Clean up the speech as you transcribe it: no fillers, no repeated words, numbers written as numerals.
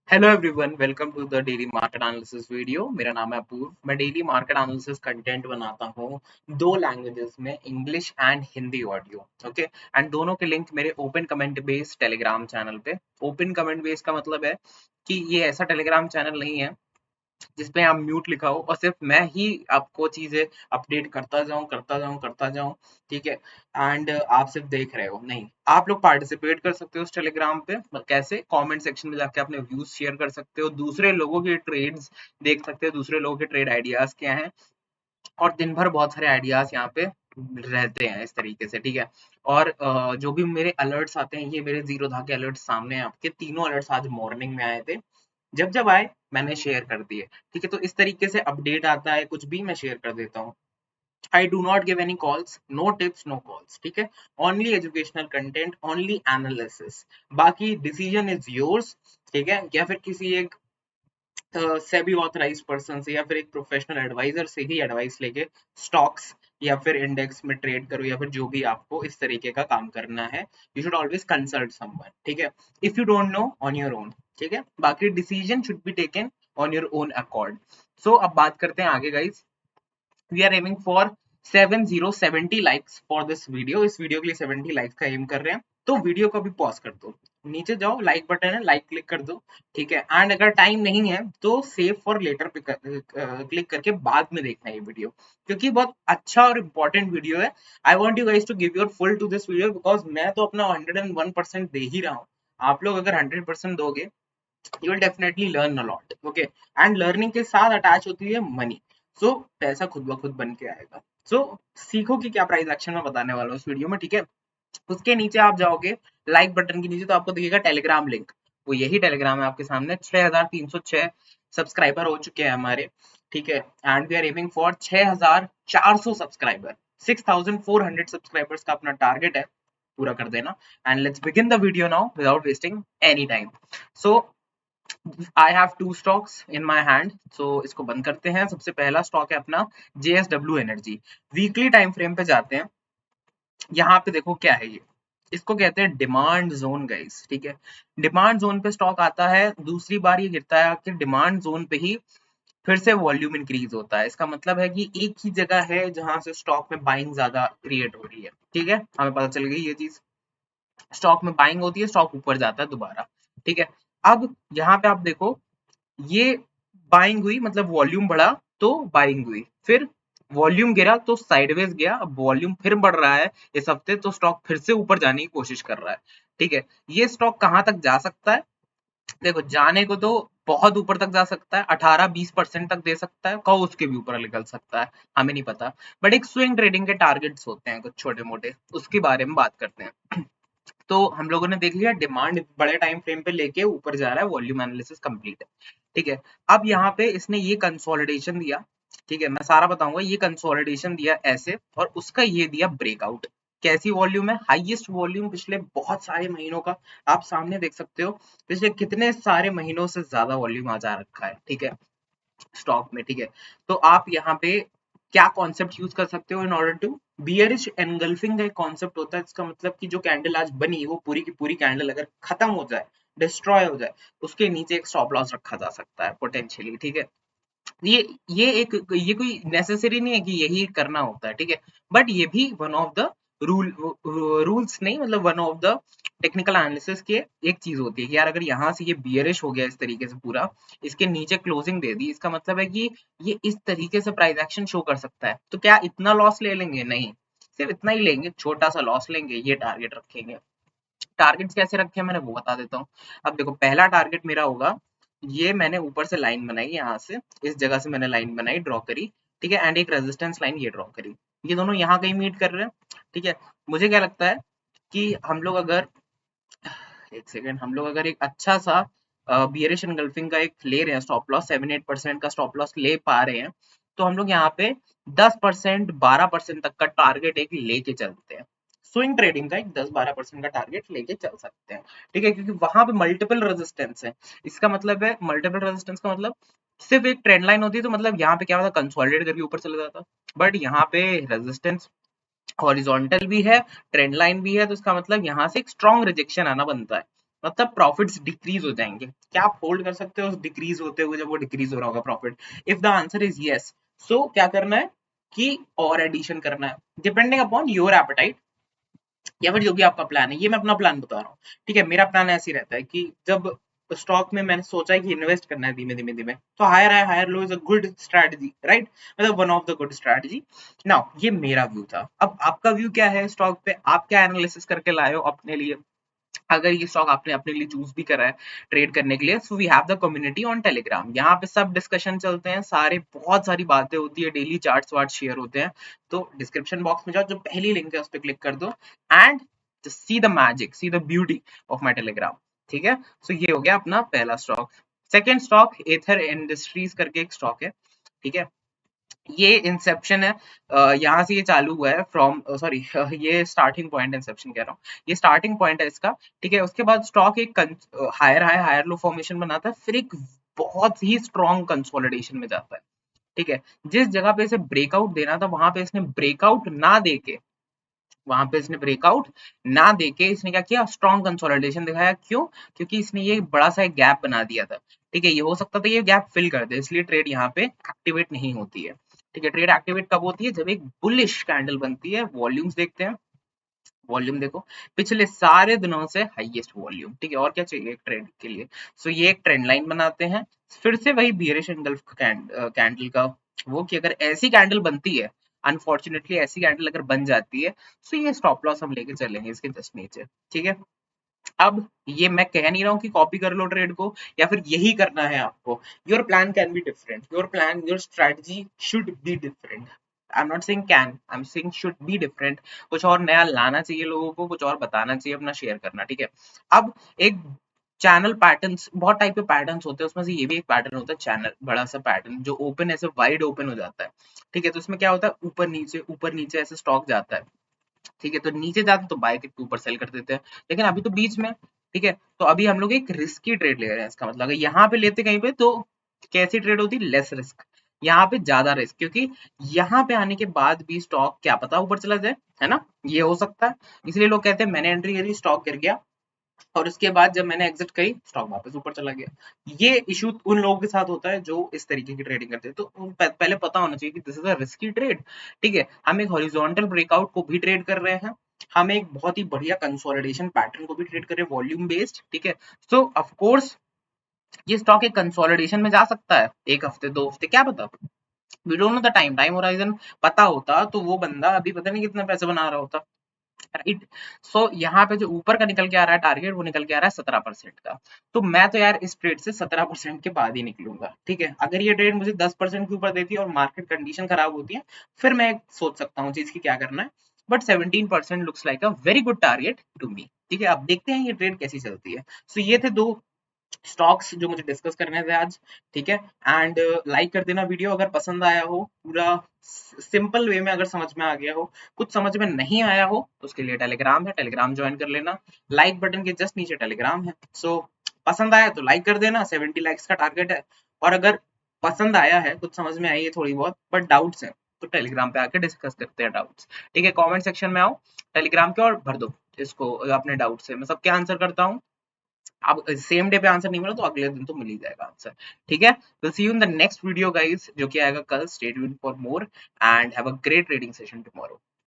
Hello everyone, welcome to the daily market analysis video. मेरा नाम है अपूर्व। मैं डेली मार्केट एनालिसिस कंटेंट बनाता हूँ दो लैंग्वेजेस में, English and Hindi audio. Okay, and दोनों के लिंक मेरे open comment based Telegram channel पे। ओपन कमेंट बेस्ड का मतलब है कि ये ऐसा टेलीग्राम चैनल नहीं है जिसपे आप म्यूट लिखा हो और सिर्फ मैं ही आपको चीजें अपडेट करता जाऊं, ठीक है। एंड आप सिर्फ देख रहे हो, नहीं, आप लोग पार्टिसिपेट कर सकते हो उस टेलीग्राम पे। कैसे? कमेंट सेक्शन में जाके अपने व्यूज शेयर कर सकते हो, दूसरे लोगों के ट्रेड्स देख सकते हो, दूसरे लोगों के ट्रेड आइडियाज क्या हैं। और दिन भर बहुत सारे आइडियाज यहाँ पे रहते हैं इस तरीके से, ठीक है। और जो भी मेरे अलर्ट्स आते हैं, ये मेरे जीरो धा के अलर्ट्स सामने हैं आपके। तीनों अलर्ट्स आज मॉर्निंग में आए थे। जब जब आए मैंने शेयर कर दिए, ठीक है। तो इस तरीके से अपडेट आता है, कुछ भी मैं शेयर कर देता हूँ। I do not give any calls, no tips, no calls, ठीक है। Only educational content, only analysis. बाकी डिसीजन इज योर्स, ठीक है। या फिर किसी एक सेबी ऑथराइज्ड पर्सन से या फिर एक प्रोफेशनल एडवाइजर से ही एडवाइस लेके स्टॉक्स या फिर इंडेक्स में ट्रेड करो, या फिर जो भी आपको इस तरीके का काम करना है। You should always consult someone, ठीक है। If you don't know, on your own, ठीक है। बाकी decision should be taken on your own accord. So अब बात करते हैं आगे guys. We are aiming for 70 likes for this video. इस वीडियो के लिए 70 लाइक्स का एम कर रहे हैं। तो वीडियो को भी पॉज कर दो, नीचे जाओ, लाइक बटन है, लाइक क्लिक कर दो, ठीक है। एंड अगर टाइम नहीं है तो सेव फॉर लेटर पे क्लिक करके बाद में देखना ये वीडियो, क्योंकि बहुत अच्छा और इम्पोर्टेंट वीडियो है। I want you guys to give your full to this video, because मैं तो अपना 101% दे ही रहा हूँ। आप लोग अगर 100% दोगे, you will definitely learn a lot, okay। and learning के साथ अटैच होती है मनी। सो पैसा खुद ब खुद बन के आएगा। सो सीखो कि क्या प्राइस एक्शन में बताने वाला हूँ इस वीडियो में, ठीक है। उसके नीचे आप जाओगे, लाइक बटन के नीचे तो आपको दिखेगा टेलीग्राम लिंक। वो यही टेलीग्राम है आपके सामने। 6306 सब्सक्राइबर हो चुके हैं हमारे, ठीक है। And we are aiming for 6400 subscriber. 6400 subscribers का अपना टारगेट है, पूरा कर देना। And let's begin the video now without wasting any time. So I have two stocks in my hand. So इसको बंद करते हैं। सबसे पहला स्टॉक है अपना JSW energy. Weekly time frame पे जाते हैं। यहाँ पे देखो क्या है ये, इसको कहते हैं डिमांड जोन गाइस, ठीक है। डिमांड जोन पे स्टॉक आता है, दूसरी बार ये गिरता है कि डिमांड जोन पे ही फिर से वॉल्यूम इंक्रीज होता है। इसका मतलब है कि एक ही जगह है जहां से स्टॉक में बाइंग ज्यादा क्रिएट हो रही है, ठीक है। हमें पता चल गई ये चीज। स्टॉक में बाइंग होती है, स्टॉक ऊपर जाता है दोबारा, ठीक है। अब यहाँ पे आप देखो, ये बाइंग हुई मतलब वॉल्यूम बढ़ा तो बाइंग हुई, फिर वॉल्यूम गिरा तो साइडवेज गया, अब वॉल्यूम फिर बढ़ रहा है इस हफ्ते, तो स्टॉक फिर से ऊपर जाने की कोशिश कर रहा है, ठीक है। ये स्टॉक कहां तक जा सकता है? देखो, जाने को तो बहुत ऊपर तक जा सकता है, 18-20% तक दे सकता है, कहो उसके भी ऊपर निकल सकता है, हमें नहीं पता। बट एक स्विंग ट्रेडिंग के टारगेट्स होते हैं कुछ छोटे मोटे, उसके बारे में बात करते हैं। तो हम लोगों ने देख लिया, डिमांड बड़े टाइम फ्रेम पे लेके ऊपर जा रहा है, वॉल्यूम एनालिसिस कंप्लीट है, ठीक है। अब यहाँ पे इसने ये कंसोलिडेशन दिया, ठीक है, मैं सारा बताऊंगा। ये कंसोलिडेशन दिया ऐसे, और उसका ये दिया ब्रेकआउट। कैसी वॉल्यूम है? हाईएस्ट वॉल्यूम पिछले बहुत सारे महीनों का। आप सामने देख सकते हो, पिछले कितने सारे महीनों से ज्यादा वॉल्यूम आ जा रखा है, ठीक है, स्टॉक में, ठीक है। तो आप यहाँ पे क्या कॉन्सेप्ट यूज कर सकते हो in order to bearish engulfing? का एक कॉन्सेप्ट होता है, इसका मतलब कि जो कैंडल आज बनी वो पूरी की पूरी कैंडल अगर खत्म हो जाए, डिस्ट्रॉय हो जाए, उसके नीचे एक स्टॉप लॉस रखा जा सकता है पोटेंशियली, ठीक है। ये ये कोई नेसेसरी नहीं है कि यही करना होता है, ठीक है। बट ये भी one of the rule rules नहीं, मतलब one of the technical analysis की एक चीज होती है कि यार अगर यहाँ से ये बियरिश हो गया इस तरीके से पूरा, इसके नीचे क्लोजिंग दे दी, इसका मतलब है कि ये इस तरीके से प्राइस एक्शन शो कर सकता है। तो क्या इतना लॉस ले लेंगे? नहीं, सिर्फ इतना ही लेंगे, छोटा सा लॉस लेंगे, ये टारगेट रखेंगे। टारगेट्स कैसे रखे हैं मैंने वो बता देता हूँ। अब देखो, पहला टारगेट मेरा होगा, ये मैंने ऊपर से लाइन बनाई, यहाँ से इस जगह से मैंने लाइन बनाई, ड्रॉ करी, ठीक है। एंड एक रेजिस्टेंस लाइन ये ड्रॉ करी, ये दोनों यहाँ कहीं मीट कर रहे हैं, ठीक है। मुझे क्या लगता है कि हम लोग अगर, एक सेकेंड, हम लोग अगर एक अच्छा सा बियरिश एनगल्फिंग का एक ले रहे हैं स्टॉप लॉस, 7-8% का स्टॉप लॉस ले पा रहे हैं, तो हम लोग यहाँ पे 10%, 12% तक का टारगेट एक लेके चलते हैं। स्विंग ट्रेडिंग का एक 10-12% का टारगेट लेके चल सकते हैं, ठीक है, क्योंकि वहां पे मल्टीपल रेजिस्टेंस है। इसका मतलब है, मल्टीपल रेजिस्टेंस का मतलब सिर्फ एक ट्रेंड लाइन होती है, तो मतलब यहाँ पे क्या होता है, कंसोलिडेट करके ऊपर चला जाता। बट यहाँ पे रेजिस्टेंस हॉरिजॉन्टल भी है, ट्रेंड लाइन भी है, तो इसका मतलब यहाँ से एक स्ट्रॉन्ग रिजेक्शन आना बनता है, मतलब प्रॉफिट्स डिक्रीज हो जाएंगे। क्या आप होल्ड कर सकते हो उस डिक्रीज होते हुए जब वो डिक्रीज हो रहा होगा profit? If the answer is yes, so क्या करना है कि और एडिशन करना है, डिपेंडिंग अपॉन योर एपेटाइट या फिर जो भी आपका प्लान है। ये मैं अपना प्लान बता रहा हूँ, ठीक है। मेरा प्लान ऐसे ही रहता है कि जब स्टॉक में मैंने सोचा है कि इन्वेस्ट करना है धीमे धीमे धीमे, तो higher high higher low is a good strategy, right, मतलब one of the good strategy. Now ये मेरा व्यू था, अब आपका व्यू क्या है स्टॉक पे, आप क्या एनालिसिस करके लाए हो अपने लिए? अगर ये स्टॉक आपने अपने लिए चूज भी करा है ट्रेड करने के लिए, so we have the community on Telegram. यहाँ पे सब डिस्कशन चलते हैं, सारे बहुत सारी बातें होती है, डेली चार्ट्स वार्ट शेयर होते हैं। तो डिस्क्रिप्शन बॉक्स में जाओ, जो पहली लिंक है उस पर क्लिक कर दो and see the magic, see the beauty of my Telegram, ठीक है। सो ये हो गया अपना पहला स्टॉक। सेकेंड स्टॉक एथर इंडस्ट्रीज करके एक स्टॉक है, ठीक है। ये इंसेप्शन है, यहाँ से ये चालू हुआ है फ्रॉम, सॉरी ये स्टार्टिंग पॉइंट, इंसेप्शन कह रहा हूँ, ये स्टार्टिंग पॉइंट है इसका, ठीक है। उसके बाद स्टॉक एक higher high higher low formation बनाता है, फिर एक बहुत ही स्ट्रॉन्ग कंसोलिडेशन में जाता है, ठीक है। जिस जगह पे इसे ब्रेकआउट देना था वहां पे इसने ब्रेकआउट ना देके, वहां पे इसने ब्रेकआउट ना देके इसने क्या किया, स्ट्रॉन्ग कंसोलिडेशन दिखाया। क्यों? क्योंकि इसने ये बड़ा सा एक गैप बना दिया था, ठीक है। ये हो सकता था ये गैप फिल कर दे, इसलिए ट्रेड यहाँ पे एक्टिवेट नहीं होती है, ठीक है। ट्रेड एक्टिवेट कब होती है? जब एक बुलिश कैंडल बनती है। वॉल्यूम्स देखते हैं, वॉल्यूम देखो, पिछले सारे दिनों से हाईएस्ट वॉल्यूम, ठीक है। और क्या चाहिए एक ट्रेड के लिए? सो ये एक ट्रेंड लाइन बनाते हैं, फिर से वही बियरिश एंगल्फ कैंडल का वो, कि अगर ऐसी कैंडल बनती है, अनफॉर्चुनेटली ऐसी कैंडल अगर बन जाती है, सो ये स्टॉप लॉस हम लेके चलेंगे इसके जस्ट नीचे, ठीक है। अब ये मैं कह नहीं रहा हूँ कि कॉपी कर लो ट्रेड को या फिर यही करना है आपको। Your plan can be different, your plan, your strategy should be different. I am not saying can, I am saying should be different. कुछ और नया लाना चाहिए लोगों को, कुछ और बताना चाहिए, अपना शेयर करना, ठीक है। अब एक चैनल पैटर्न्स, बहुत टाइप के पैटर्न्स होते हैं, उसमें से ये भी एक पैटर्न होता है चैनल, बड़ा सा पैटर्न जो ओपन ऐसे वाइड ओपन हो जाता है, ठीक है। तो उसमें क्या होता है, ऊपर नीचे ऐसे स्टॉक जाता है, ठीक है। तो नीचे जाते तो बाय के ऊपर सेल कर देते हैं, लेकिन अभी तो बीच में, ठीक है। तो अभी हम लोग एक रिस्की ट्रेड ले रहे हैं, इसका मतलब अगर यहाँ पे लेते कहीं पे तो कैसी ट्रेड होती, लेस रिस्क। यहाँ पे ज्यादा रिस्क, क्योंकि यहाँ पे आने के बाद भी स्टॉक क्या पता ऊपर चला जाए, है ना, ये हो सकता है। इसलिए लोग कहते हैं मैंने एंट्री करी, स्टॉक गिर गया, और उसके बाद जब मैंने एग्जिट करी स्टॉक वापस ऊपर चला गया। ये इशू उन लोगों के साथ होता है जो इस तरीके की ट्रेडिंग करते हैं। तो पहले पता होना चाहिए कि this is a risky trade, ठीक है। हम एक हॉरिजॉन्टल ब्रेकआउट को भी ट्रेड कर रहे हैं, हम एक बहुत ही बढ़िया कंसोलिडेशन पैटर्न को भी ट्रेड कर रहे हैं, वॉल्यूम बेस्ड, ठीक है। सो ऑफ कोर्स ये स्टॉक एक कंसोलिडेशन में जा सकता है, एक हफ्ते दो हफ्ते, क्या पता, we don't know the time horizon. पता होता तो वो बंदा अभी पता नहीं कितने पैसे बना रहा होता, राइट। सो यहाँ पे जो ऊपर का निकल के आ रहा है टारगेट, वो निकल के आ रहा है 17% का। तो मैं तो यार इस ट्रेड से 17% के बाद ही निकलूंगा, ठीक है। अगर ये ट्रेड मुझे 10% के ऊपर देती है और मार्केट कंडीशन खराब होती है, फिर मैं सोच सकता हूँ चीज की क्या करना है। But 17% looks like a very good target to me, ठीक है। अब देखते हैं ये ट्रेड कैसी चलती है। सो ये थे दो स्टॉक्स जो मुझे डिस्कस करने थे आज, ठीक है। एंड लाइक कर देना वीडियो अगर पसंद आया हो, पूरा सिंपल वे में अगर समझ में आ गया हो। कुछ समझ में नहीं आया हो तो उसके लिए टेलीग्राम है, टेलीग्राम ज्वाइन कर लेना। लाइक बटन के जस्ट नीचे टेलीग्राम है। सो पसंद आया तो लाइक कर देना, 70 लाइक्स का टारगेट है। और अगर पसंद आया है, कुछ समझ में आई है थोड़ी बहुत बट डाउट्स है, तो टेलीग्राम पे आके डिस्कस करते हैं डाउट्स, ठीक है। कमेंट सेक्शन में आओ टेलीग्राम के और भर दो इसको अपने डाउट से, मैं सबके आंसर करता हूँ। अब सेम डे पे आंसर नहीं मिला तो अगले दिन तो मिल ही जाएगा आंसर, ठीक है। Will see you in the next video guys, जो कि आएगा कल। Stay tuned for more and have a great trading session tomorrow.